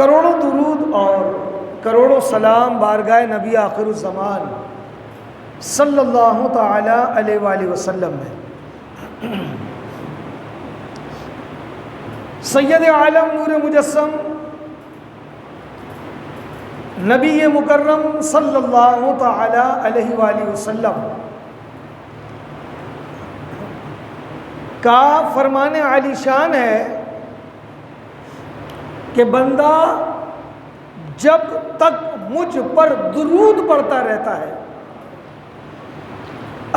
کروڑوں درود اور کروڑوں سلام بارگاہ نبی آخر الزمان صلی اللہ تعالی علیہ وآلہ وسلم میں سید عالم نور مجسم نبی مکرم صلی اللہ تعالی علیہ وآلہ وسلم کا فرمان عالی شان ہے کہ بندہ جب تک مجھ پر درود پڑھتا رہتا ہے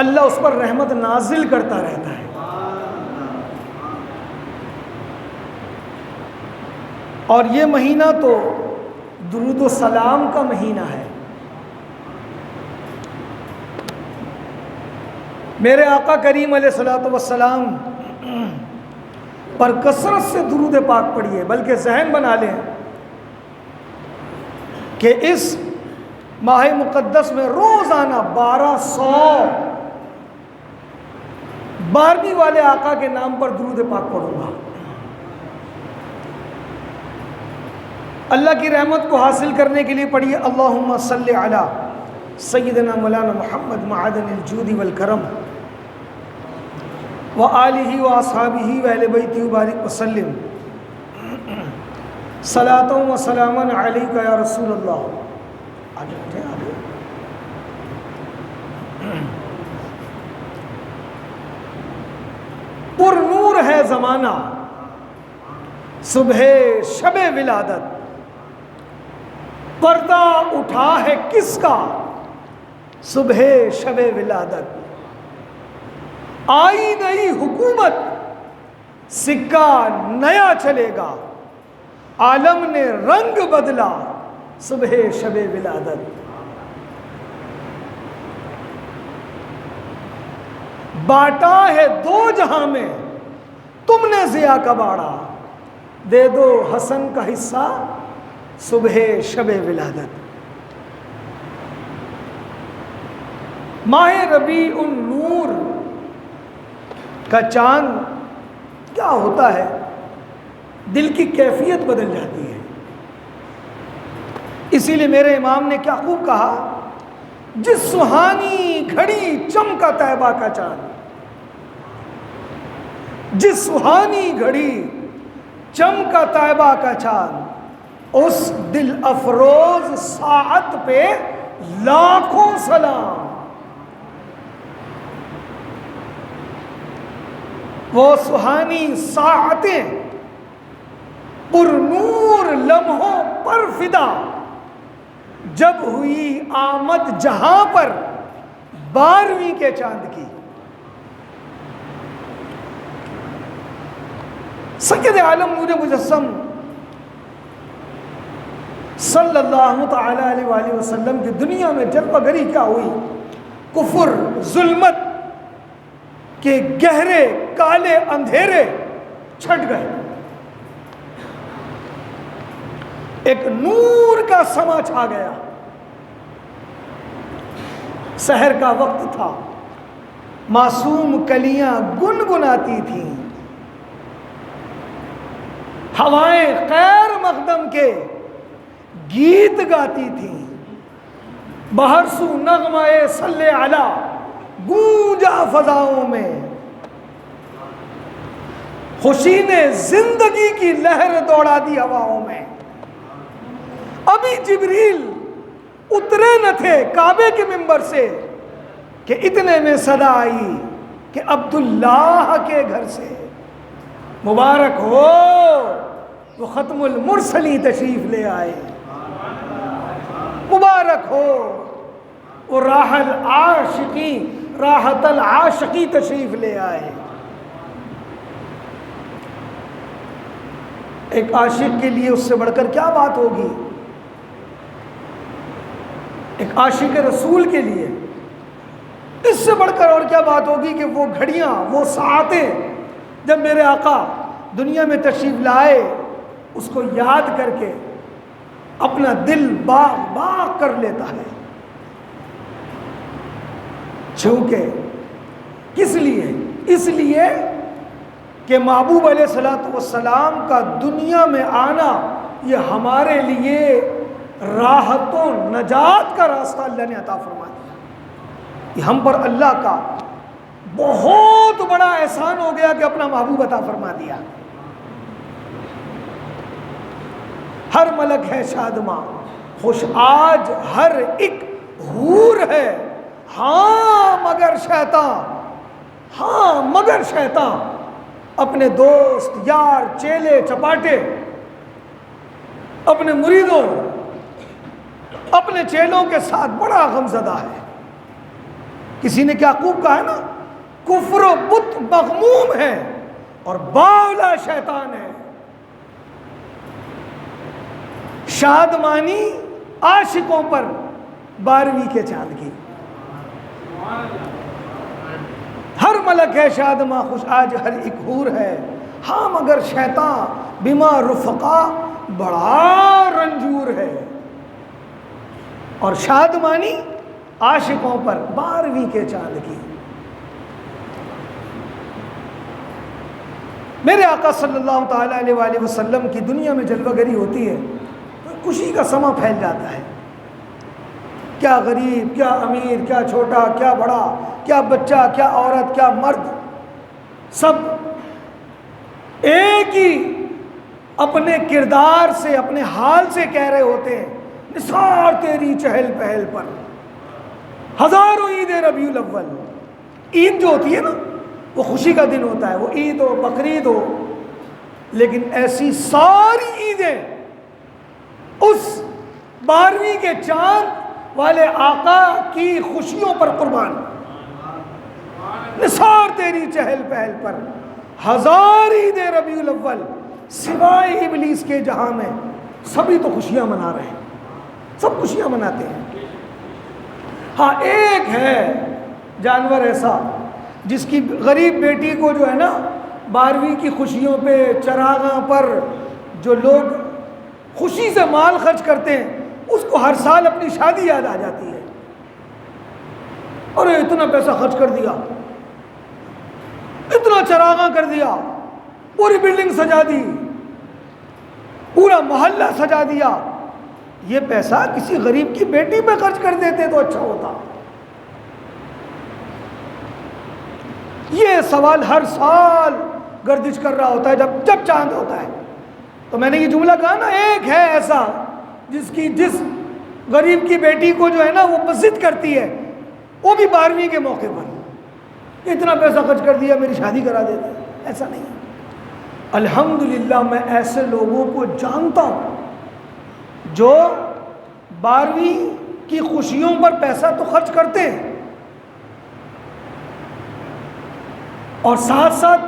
اللہ اس پر رحمت نازل کرتا رہتا ہے، اور یہ مہینہ تو درود و سلام کا مہینہ ہے۔ میرے آقا کریم علیہ الصلوۃ والسلام پر کثرت سے درود پاک پڑھیے، بلکہ ذہن بنا لیں کہ اس ماہ مقدس میں روزانہ 1200 والے آقا کے نام پر درود پاک پڑھوں گا۔ اللہ کی رحمت کو حاصل کرنے کے لیے پڑھیے اللہم صلی علی سیدنا مولانا محمد معدن الجود والکرم وآلہ واصحابہ واہل بیتہ وبارک وسلم صلاۃ و سلام علیک یا رسول اللہ۔ آگے پر نور ہے زمانہ صبح شب ولادت، پردہ اٹھا ہے کس کا صبح شب ولادت، آئی نئی حکومت سکہ نیا چلے گا، عالم نے رنگ بدلا صبح شب ولادت، بانٹا ہے دو جہاں میں تم نے ضیاء کا باڑا، دے دو حسن کا حصہ صبح شب ولادت۔ ماہ ربیع النور کا چاند کیا ہوتا ہے، دل کی کیفیت بدل جاتی ہے۔ اسی لیے میرے امام نے کیا خوب کہا، جس سہانی گھڑی چمکا طیبہ کا چاند، جس سہانی گھڑی چمکا طیبہ کا چاند، اس دل افروز ساعت پہ لاکھوں سلام۔ وہ سہانی ساعتیں پر نور لمحوں پر فدا، جب ہوئی آمد جہاں پر 12ویں کے چاند کی۔ سید عالم نور مجسم صلی اللہ تعالی علیہ وآلہ وسلم کی دنیا میں جلوہ گری کیا ہوئی، کفر ظلمت کے گہرے کالے اندھیرے چھٹ گئے، ایک نور کا سما چھا گیا۔ سحر کا وقت تھا، معصوم کلیاں گنگناتی تھیں، ہوائیں خیر مقدم کے گیت گاتی تھیں، بہر سو نغمہ صلی علی گونجا فضاؤں میں، خوشی نے زندگی کی لہر دوڑا دی ہواؤں میں۔ ابھی جبریل اترے نہ تھے کعبے کے منبر سے کہ اتنے میں صدا آئی کہ عبداللہ کے گھر سے مبارک ہو وہ ختم المرسلی تشریف لے آئے، مبارک ہو وہ راحت العاشقی تشریف لے آئے۔ ایک عاشق کے لیے اس سے بڑھ کر کیا بات ہوگی، ایک عاشق رسول کے لیے اس سے بڑھ کر اور کیا بات ہوگی کہ وہ گھڑیاں، وہ ساعتیں جب میرے آقا دنیا میں تشریف لائے اس کو یاد کر کے اپنا دل باغ باغ کر لیتا ہے۔ چونکہ کس لیے؟ اس لیے کہ محبوب علیہ الصلوۃ والسلام کا دنیا میں آنا یہ ہمارے لیے راحت و نجات کا راستہ اللہ نے عطا فرما دیا. یہ ہم پر اللہ کا بہت بڑا احسان ہو گیا کہ اپنا محبوب عطا فرما دیا. ہر ملک ہے شادماں خوش آج ہر ایک حور ہے، ہاں مگر شیطان اپنے دوست یار چیلے چپاٹے اپنے مریدوں اپنے چیلوں کے ساتھ بڑا غمزدہ ہے. کسی نے کیا خوب کہا ہے نا، کفر و بت مغموم ہے اور باولا شیطان ہے. شادمانی عاشقوں پر 12ویں کے چاند کی. ہر ملک ہے شادماں خوش آج ہر ایک حور ہے، ہاں مگر شیطان بما رفقا بڑا رنجور ہے. اور شادمانی عاشقوں پر 12ویں کے چاند کی. میرے آقا صلی اللہ تعالیٰ علیہ وآلہ وسلم کی دنیا میں جلوہ گری ہوتی ہے تو خوشی کا سما پھیل جاتا ہے. کیا غریب، کیا امیر، کیا چھوٹا، کیا بڑا، کیا بچہ، کیا عورت، کیا مرد، سب ایک ہی اپنے کردار سے اپنے حال سے کہہ رہے ہوتے ہیں نثار تیری چہل پہل پر ہزاروں عید ربیع الاول. عید جو ہوتی ہے نا وہ خوشی کا دن ہوتا ہے، وہ عید ہو بقرعید ہو، لیکن ایسی ساری عیدیں اس 12ویں کے چاند والے آقا کی خوشیوں پر قربان. نثار تیری چہل پہل پر ہزار عید ربیع الاول، سوائے ابلیس کے جہاں میں سبھی تو خوشیاں منا رہے ہیں، سب خوشیاں مناتے ہیں. ہاں ایک ہے جانور ایسا جس کی غریب بیٹی کو جو ہے نا 12ویں کی خوشیوں پہ چراغاں پر جو لوگ خوشی سے مال خرچ کرتے ہیں اس کو ہر سال اپنی شادی یاد آ جاتی ہے. ارے اتنا پیسہ خرچ کر دیا، اتنا چراغاں کر دیا، پوری بلڈنگ سجا دی، پورا محلہ سجا دیا. یہ پیسہ کسی غریب کی بیٹی پہ خرچ کر دیتے تو اچھا ہوتا. یہ سوال ہر سال گردش کر رہا ہوتا ہے جب چاند ہوتا ہے. تو میں نے یہ جملہ کہا نا، ایک ہے ایسا جس غریب کی بیٹی کو جو ہے نا وہ ضد کرتی ہے، وہ بھی 12ویں کے موقع پر اتنا پیسہ خرچ کر دیا میری شادی کرا دیتے. ایسا نہیں ہے. الحمدللہ میں ایسے لوگوں کو جانتا ہوں جو 12ویں کی خوشیوں پر پیسہ تو خرچ کرتے ہیں اور ساتھ ساتھ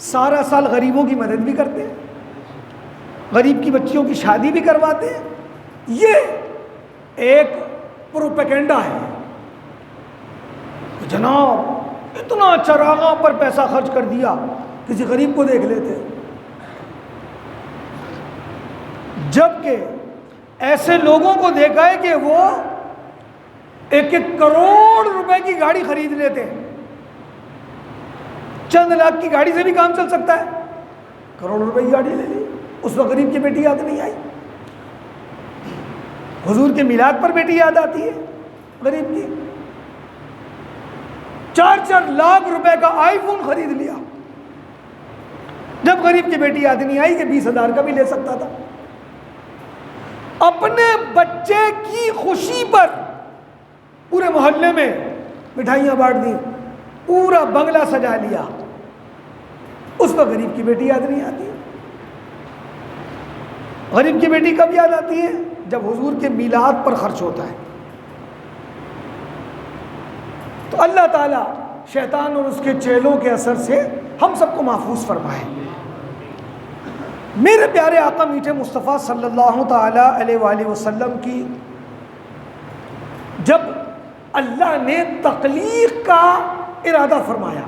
سارا سال غریبوں کی مدد بھی کرتے ہیں، غریب کی بچیوں کی شادی بھی کرواتے ہیں. یہ ایک پروپیگنڈا ہے کہ جناب اتنا چراغاں پر پیسہ خرچ کر دیا، کسی غریب کو دیکھ لیتے. جبکہ ایسے لوگوں کو دیکھا ہے کہ وہ 1 کروڑ روپے کی گاڑی خرید لیتے ہیں. چند لاکھ کی گاڑی سے بھی کام چل سکتا ہے، کروڑ روپے کی گاڑی لے لی. اس وقت غریب کی بیٹی یاد نہیں آئی. حضور کے میلاد پر بیٹی یاد آتی ہے غریب کی. 4 لاکھ روپے کا آئی فون خرید لیا، جب غریب کی بیٹی یاد نہیں آئی کہ 20,000 کا بھی لے سکتا تھا. اپنے بچے کی خوشی پر پورے محلے میں مٹھائیاں بانٹ دی، پورا بنگلہ سجا لیا. اس پر غریب کی بیٹی یاد نہیں آتی. غریب کی بیٹی کب یاد آتی ہے؟ جب حضور کے میلاد پر خرچ ہوتا ہے. تو اللہ تعالیٰ شیطان اور اس کے چیلوں کے اثر سے ہم سب کو محفوظ فرمائے. میرے پیارے آقا میٹھے مصطفیٰ صلی اللہ تعالیٰ علیہ وآلہ وسلم کی جب اللہ نے تخلیق کا ارادہ فرمایا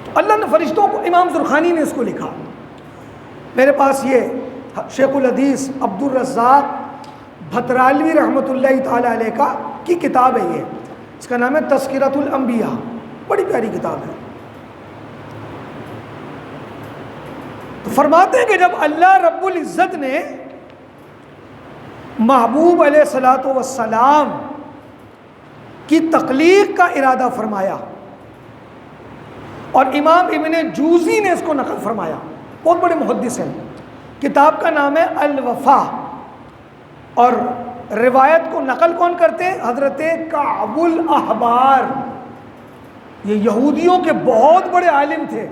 تو اللہ نے فرشتوں کو، امام زرخانی نے اس کو لکھا، میرے پاس یہ شیخ الحدیث عبد الرزاق بھترالوی رحمۃ اللہ تعالیٰ علیہ کی کتاب ہے. یہ اس کا نام ہے تذکرۃ الانبیاء، بڑی پیاری کتاب ہے. تو فرماتے ہیں کہ جب اللہ رب العزت نے محبوب علیہ الصلوۃ والسلام کی تخلیق کا ارادہ فرمایا، اور امام ابن جوزی نے اس کو نقل فرمایا، بہت بڑے محدث ہیں، کتاب کا نام ہے الوفا، اور روایت کو نقل کون کرتے ہیں؟ حضرت کعب الاحبار، یہ یہودیوں کے بہت بڑے عالم تھے،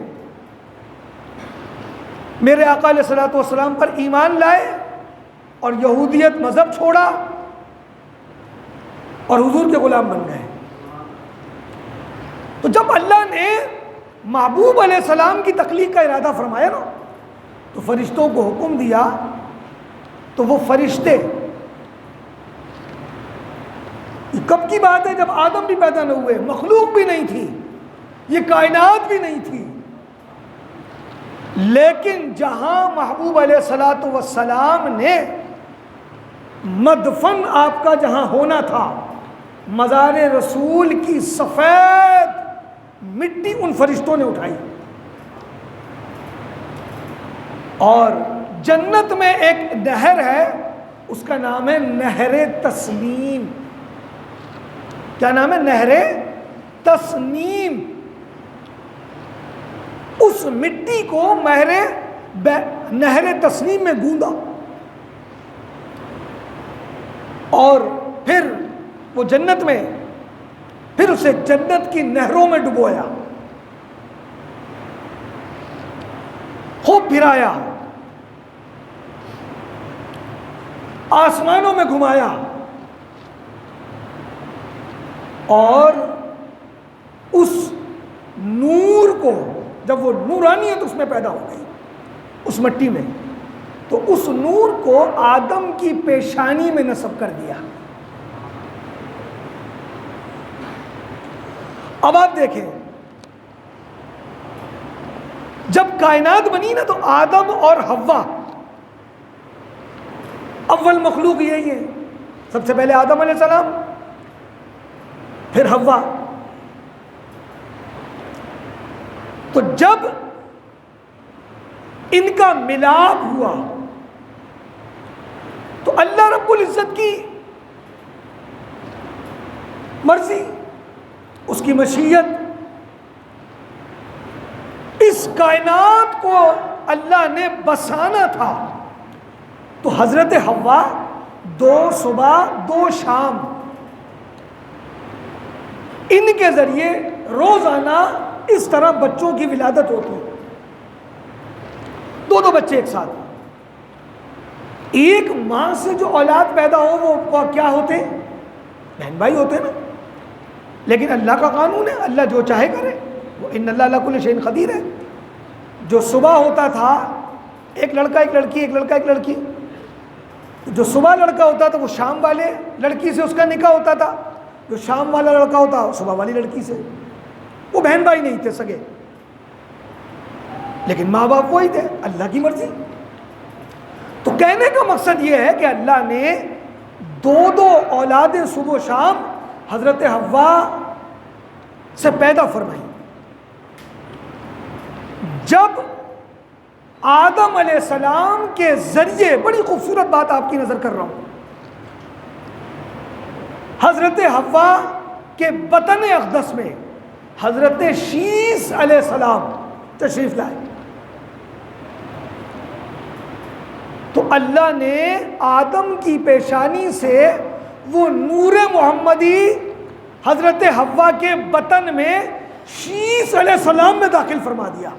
میرے آقا علیہ الصلوۃ والسلام پر ایمان لائے اور یہودیت مذہب چھوڑا اور حضور کے غلام بن گئے۔ تو جب اللہ نے محبوب علیہ السلام کی تخلیق کا ارادہ فرمایا نا، تو فرشتوں کو حکم دیا، تو وہ فرشتے، یہ کب کی بات ہے؟ جب آدم بھی پیدا نہ ہوئے، مخلوق بھی نہیں تھی، یہ کائنات بھی نہیں تھی، لیکن جہاں محبوب علیہ الصلوۃ والسلام نے مدفن آپ کا جہاں ہونا تھا، مزار رسول کی سفید مٹی ان فرشتوں نے اٹھائی، اور جنت میں ایک نہر ہے، اس کا نام ہے نہر تسنیم۔ کیا نام ہے؟ نہر تسنیم۔ اس مٹی کو نہر تسنیم میں گوندا، اور پھر وہ جنت میں، پھر اسے جنت کی نہروں میں ڈبویا، خوب پھرایا، آسمانوں میں گھمایا، اور اس نور کو، جب وہ نورانیت اس میں پیدا ہو گئی اس مٹی میں، تو اس نور کو آدم کی پیشانی میں نصب کر دیا۔ اب آپ دیکھیں، جب کائنات بنی نا، تو آدم اور حوا اول مخلوق یہی ہے، سب سے پہلے آدم علیہ السلام، پھر حوا۔ تو جب ان کا ملاپ ہوا، تو اللہ رب العزت کی مرضی، اس کی مشیت، اس کائنات کو اللہ نے بسانا تھا، تو حضرت حوا 2 صبح 2 شام ان کے ذریعے روزانہ اس طرح بچوں کی ولادت ہوتی ہے، 2 بچے ایک ساتھ۔ ایک ماں سے جو اولاد پیدا ہو وہ کیا ہوتے ہیں؟ بہن بھائی ہوتے ہیں نا، لیکن اللہ کا قانون ہے، اللہ جو چاہے کرے، وہ ان اللہ علی کل شیء قدیر ہے۔ جو صبح ہوتا تھا ایک لڑکا ایک لڑکی، ایک لڑکا ایک لڑکی، جو صبح لڑکا ہوتا تھا وہ شام والے لڑکی سے اس کا نکاح ہوتا تھا، جو شام والا لڑکا ہوتا صبح والی لڑکی سے، وہ بہن بھائی نہیں تھے سگے، لیکن ماں باپ وہی تھے، اللہ کی مرضی۔ تو کہنے کا مقصد یہ ہے کہ اللہ نے 2 اولادیں صبح و شام حضرت حوا سے پیدا فرمائی۔ جب آدم علیہ السلام کے ذریعے، بڑی خوبصورت بات آپ کی نظر کر رہا ہوں، حضرت حوا کے بطن اقدس میں حضرت شیس علیہ السلام تشریف لائے، تو اللہ نے آدم کی پیشانی سے وہ نور محمدی حضرت حوا کے بطن میں شیس علیہ السلام میں داخل فرما دیا،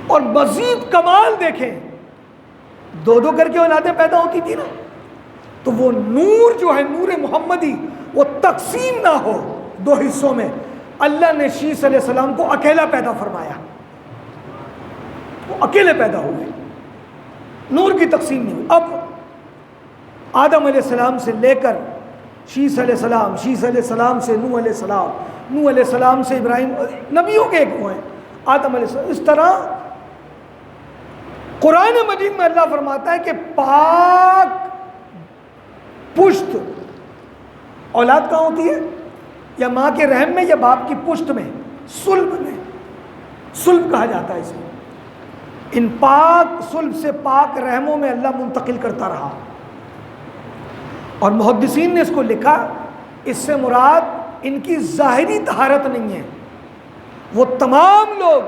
اور مزید کمال دیکھیں، 2 کر کے اولادیں پیدا ہوتی تھی نا، تو وہ نور جو ہے نور محمدی، وہ تقسیم نہ ہو 2 حصوں میں، اللہ نے شیس علیہ السلام کو اکیلا پیدا فرمایا، وہ اکیلے پیدا ہوئے، نور کی تقسیم نہیں ہوئی۔ اب آدم علیہ السلام سے لے کر شیس علیہ السلام، شیس علیہ السلام سے نوح علیہ السلام، نوح علیہ السلام سے ابراہیم، نبیوں کے ایک وہ ہیں آدم علیہ السلام، اس طرح قرآن مجید میں اللہ فرماتا ہے کہ پاک پشت اولاد کہاں ہوتی ہے؟ یا ماں کے رحم میں یا باپ کی پشت میں، صلب میں، صلب کہا جاتا ہے اسے. ان پاک صلب سے پاک رحموں میں اللہ منتقل کرتا رہا. اور محدثین نے اس کو لکھا، اس سے مراد ان کی ظاہری طہارت نہیں ہے، وہ تمام لوگ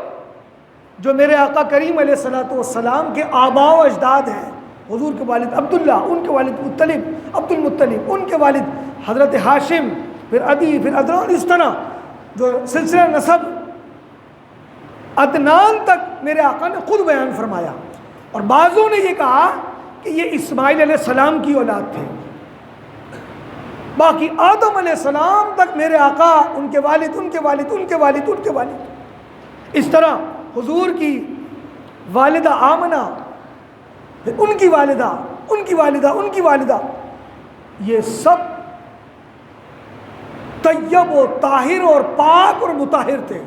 جو میرے آقا کریم علیہ الصلوۃ والسلام کے آباء و اجداد ہیں، حضور کے والد عبداللہ، ان کے والد مطلب عبد المطلب، ان کے والد حضرت ہاشم، پھر عدی، پھر عدنان، اس طرح جو سلسلہ نسب عدنان تک میرے آقا نے خود بیان فرمایا. اور بعضوں نے یہ کہا کہ یہ اسماعیل علیہ السلام کی اولاد تھے. باقی آدم علیہ السلام تک میرے آقا، ان کے والد، ان کے والد، ان کے والد، ان کے والد، اس طرح حضور کی والدہ آمنہ، پھر ان کی والدہ، ان کی والدہ، ان کی والدہ، یہ سب طیب و طاہر اور پاک اور مطہر تھے.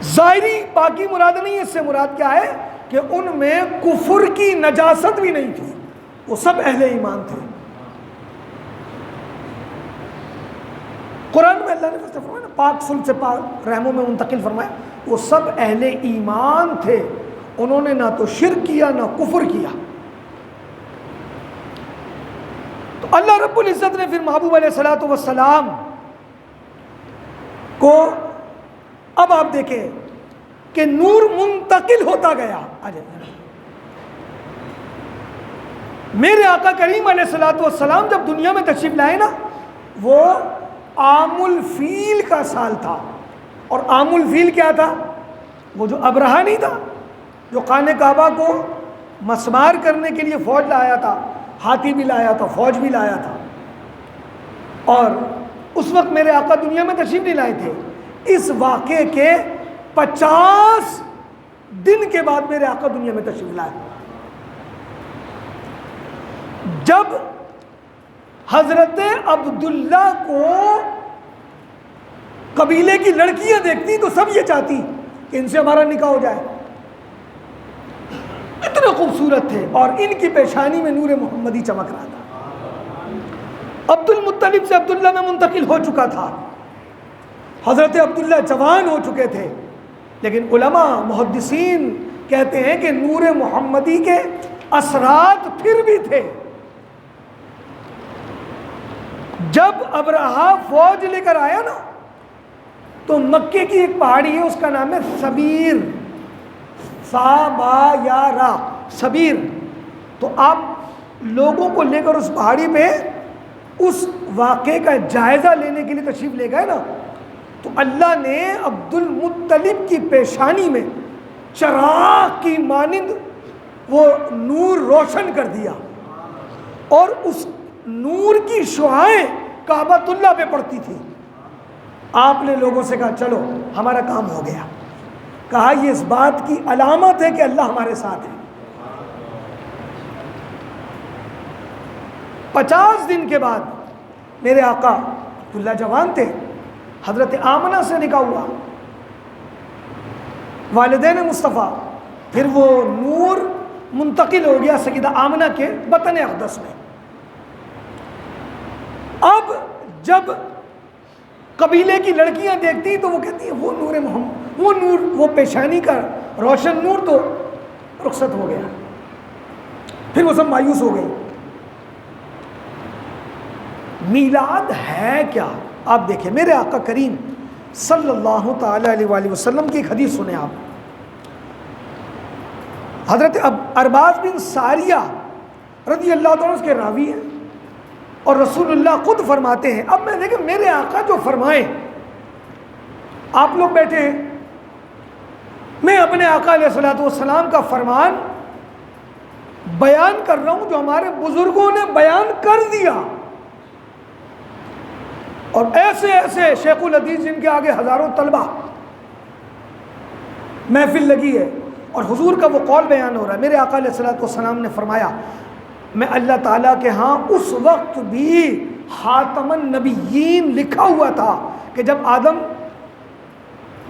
ظاہری پاکی مراد نہیں، اس سے مراد کیا ہے کہ ان میں کفر کی نجاست بھی نہیں تھی، وہ سب اہل ایمان تھے. قرآن میں اللہ نے فرمایا نا، پاک صلب سے پاک رحموں میں منتقل فرمایا، وہ سب اہل ایمان تھے، انہوں نے نہ تو شرک کیا نہ کفر کیا. تو اللہ رب العزت نے پھر محبوب علیہ الصلوۃ والسلام کو، اب آپ دیکھیں کہ نور منتقل ہوتا گیا. میرے آقا کریم علیہ الصلوۃ والسلام جب دنیا میں تشریف لائے نا، وہ عام الفیل کا سال تھا. اور عام الفیل کیا تھا؟ وہ جو ابرہہ نہیں تھا جو خانہ کعبہ کو مسمار کرنے کے لیے فوج لایا تھا، ہاتھی بھی لایا تھا، فوج بھی لایا تھا. اور اس وقت میرے آقا دنیا میں تشریف نہیں لائے تھے. اس واقعے کے 50 دن کے بعد میرے آقا دنیا میں تشریف لائے. جب حضرت عبداللہ کو قبیلے کی لڑکیاں دیکھتی تو سب یہ چاہتی کہ ان سے ہمارا نکاح ہو جائے، اتنے خوبصورت تھے اور ان کی پیشانی میں نور محمدی چمک رہا تھا. عبد المطلب سے عبداللہ میں منتقل ہو چکا تھا، حضرت عبداللہ جوان ہو چکے تھے، لیکن علماء محدثین کہتے ہیں کہ نور محمدی کے اثرات پھر بھی تھے. جب ابرہہ فوج لے کر آیا نا، تو مکے کی ایک پہاڑی ہے، اس کا نام ہے سبیر، سا با یا را، سبیر. تو آپ لوگوں کو لے کر اس پہاڑی پہ اس واقعے کا جائزہ لینے کے لیے تشریف لے گئے نا، تو اللہ نے عبد المطلب کی پیشانی میں چراغ کی مانند وہ نور روشن کر دیا، اور اس نور کی شعاعیں کعبۃ اللہ پہ پڑتی تھی. آپ نے لوگوں سے کہا چلو ہمارا کام ہو گیا. کہا یہ اس بات کی علامت ہے کہ اللہ ہمارے ساتھ ہے. 50 دن کے بعد میرے آقا عبداللہ جوان تھے، حضرت آمنہ سے نکاح ہوا، والدین مصطفیٰ، پھر وہ نور منتقل ہو گیا سیدہ آمنہ کے بطن اقدس میں. اب جب قبیلے کی لڑکیاں دیکھتی تو وہ کہتی ہیں وہ نور محمد، وہ نور، وہ پیشانی کا روشن نور تو رخصت ہو گیا. پھر وہ سب مایوس ہو گئی. میلاد ہے کیا؟ آپ دیکھیں میرے آقا کریم صلی اللہ تعالی علیہ وآلہ وسلم کی ایک حدیث سنیں آپ. حضرت ارباز بن ساریہ رضی اللہ عنہ اس کے راوی ہیں، اور رسول اللہ خود فرماتے ہیں. اب میں دیکھیں میرے آقا جو فرمائیں، آپ لوگ بیٹھے ہیں، میں اپنے آقا علیہ الصلوۃ والسلام کا فرمان بیان کر رہا ہوں جو ہمارے بزرگوں نے بیان کر دیا. اور ایسے ایسے شیخ الحدیث جن کے آگے ہزاروں طلبہ محفل لگی ہے اور حضور کا وہ قول بیان ہو رہا ہے. میرے آقا علیہ الصلوۃ والسلام نے فرمایا میں اللہ تعالیٰ کے ہاں اس وقت بھی خاتم النبیین لکھا ہوا تھا کہ جب آدم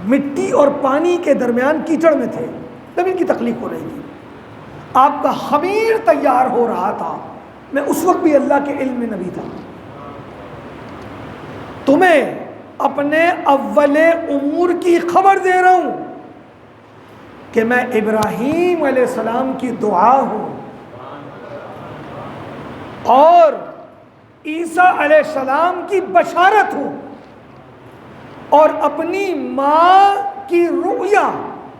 مٹی اور پانی کے درمیان کیچڑ میں تھے، تب ان کی تخلیق ہو رہی تھی، آپ کا خمیر تیار ہو رہا تھا، میں اس وقت بھی اللہ کے علم میں نبی تھا. تمہیں اپنے اول امور کی خبر دے رہا ہوں کہ میں ابراہیم علیہ السلام کی دعا ہوں اور عیسیٰ علیہ السلام کی بشارت ہوں اور اپنی ماں کی رؤیا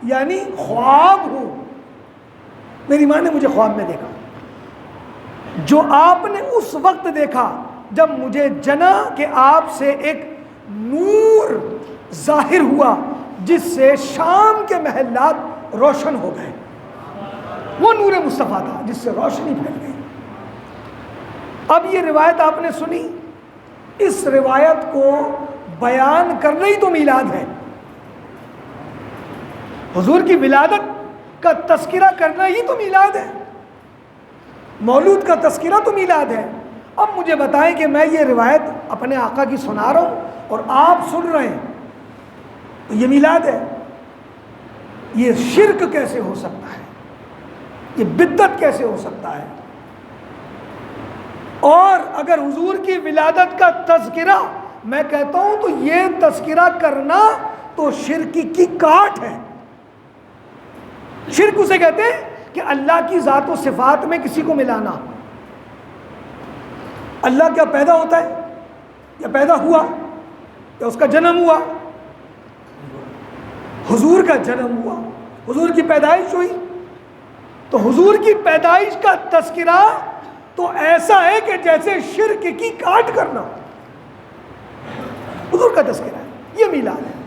یعنی خواب ہوں. میری ماں نے مجھے خواب میں دیکھا جو آپ نے اس وقت دیکھا جب مجھے جنا کہ آپ سے ایک نور ظاہر ہوا جس سے شام کے محلات روشن ہو گئے. وہ نور مصطفیٰ تھا جس سے روشنی پھیل گئی. اب یہ روایت آپ نے سنی, اس روایت کو بیان کرنا ہی تو میلاد ہے. حضور کی ولادت کا تذکرہ کرنا ہی تو میلاد ہے. مولود کا تذکرہ تو میلاد ہے. اب مجھے بتائیں کہ میں یہ روایت اپنے آقا کی سنا رہا ہوں اور آپ سن رہے ہیں تو یہ میلاد ہے. یہ شرک کیسے ہو سکتا ہے؟ یہ بدعت کیسے ہو سکتا ہے؟ اور اگر حضور کی ولادت کا تذکرہ میں کہتا ہوں تو یہ تذکرہ کرنا تو شرک کی کاٹ ہے. شرک اسے کہتے ہیں کہ اللہ کی ذات و صفات میں کسی کو ملانا. اللہ کیا پیدا ہوتا ہے یا پیدا ہوا یا اس کا جنم ہوا؟ حضور کا جنم ہوا, حضور کی پیدائش ہوئی. تو حضور کی پیدائش کا تذکرہ تو ایسا ہے کہ جیسے شرک کی کاٹ کرنا. حضور کا تذکرہ ہے, یہ میلاد ہے.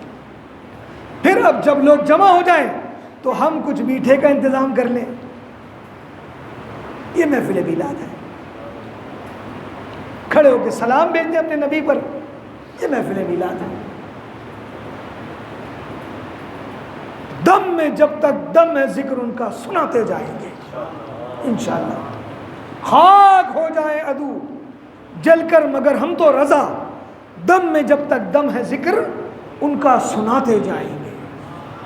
پھر اب جب لوگ جمع ہو جائیں تو ہم کچھ میٹھے کا انتظام کر لیں, یہ محفل میلاد ہے. کھڑے ہو کے سلام بھیج دیں اپنے نبی پر, یہ محفل میلاد ہے. دم میں جب تک دم ہے ذکر ان کا سناتے جائیں گے انشاءاللہ. خاک ہو جائیں عدو جل کر مگر ہم تو رضا, دم میں جب تک دم ہے ذکر ان کا سناتے جائیں گے.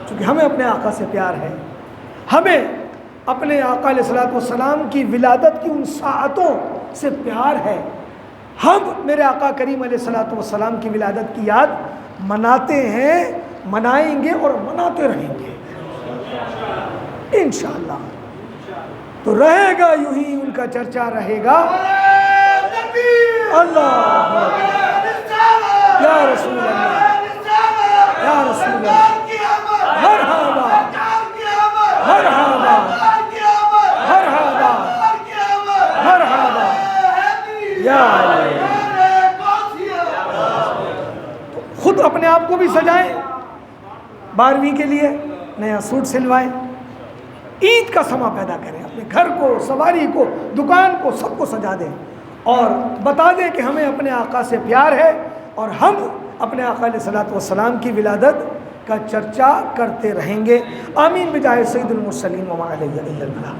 چونکہ ہمیں اپنے آقا سے پیار ہے, ہمیں اپنے آقا علیہ الصلوۃ والسلام کی ولادت کی ان ساعتوں سے پیار ہے. ہم میرے آقا کریم علیہ الصلوۃ والسلام کی ولادت کی یاد مناتے ہیں, منائیں گے اور مناتے رہیں گے انشاءاللہ. تو رہے گا یوں ہی ان کا چرچا رہے گا. اللہ یا رسول اللہ, یا رسول اللہ, مرحبا مرحبا مرحبا مرحبا یا خود اپنے آپ کو بھی سجائیں, 12ویں کے لیے نیا سوٹ سلوائیں, عید کا سما پیدا کریں, اپنے گھر کو, سواری کو, دکان کو, سب کو سجا دیں اور بتا دیں کہ ہمیں اپنے آقا سے پیار ہے اور ہم اپنے آقا علیہ الصلوۃ والسلام کی ولادت کا چرچا کرتے رہیں گے. آمین بجاہ سید المرسلین وما علیہ الا البلاغ.